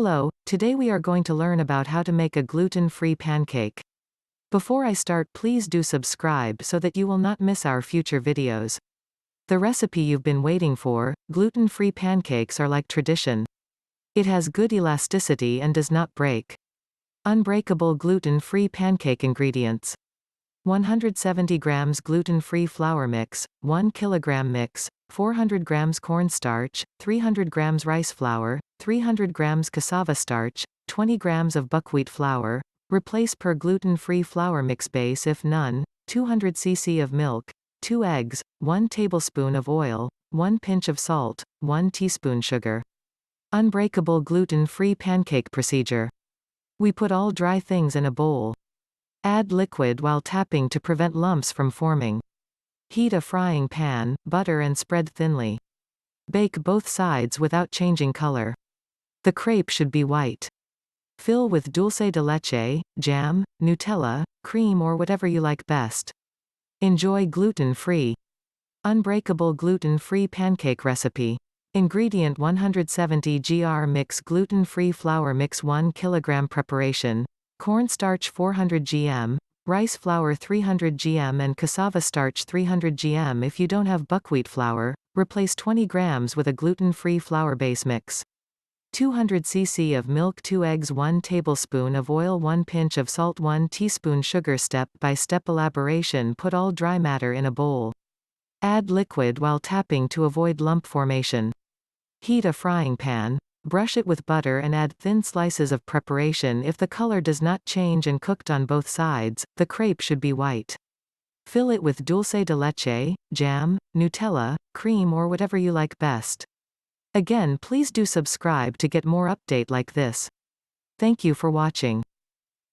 Hello, today we are going to learn about how to make a gluten-free pancake. Before I start, please do subscribe so that you will not miss our future videos. The recipe you've been waiting for, gluten-free pancakes, are like tradition. It has good elasticity and does not break. Unbreakable gluten-free pancake ingredients. 170 grams gluten-free flour mix, 1 kilogram mix, 400 grams cornstarch, 300 grams rice flour, 300 grams cassava starch, 20 grams of buckwheat flour. Replace per gluten-free flour mix base if none, 200 cc of milk, 2 eggs, 1 tablespoon of oil, 1 pinch of salt, 1 teaspoon sugar. Unbreakable gluten-free pancake procedure. We put all dry things in a bowl. Add liquid while tapping to prevent lumps from forming. Heat a frying pan, butter and spread thinly. Bake both sides without changing color. The crepe should be white. Fill with dulce de leche, jam, Nutella, cream or whatever you like best. Enjoy gluten-free. Unbreakable gluten-free pancake recipe. Ingredient 170 gr mix gluten-free flour mix 1 kg preparation. Cornstarch 400 gm, rice flour 300 gm and cassava starch 300 gm. If you don't have buckwheat flour, replace 20 grams with a gluten-free flour base mix. 200 cc of milk, 2 eggs, 1 tablespoon of oil, 1 pinch of salt, 1 teaspoon sugar. Step-by-step elaboration. Put all dry matter in a bowl. Add liquid while tapping to avoid lump formation. Heat a frying pan. Brush it with butter and add thin slices of preparation. If the color does not change and cooked on both sides, the crepe should be white. Fill it with dulce de leche, jam, Nutella, cream or whatever you like best. Again, please do subscribe to get more update like this. Thank you for watching.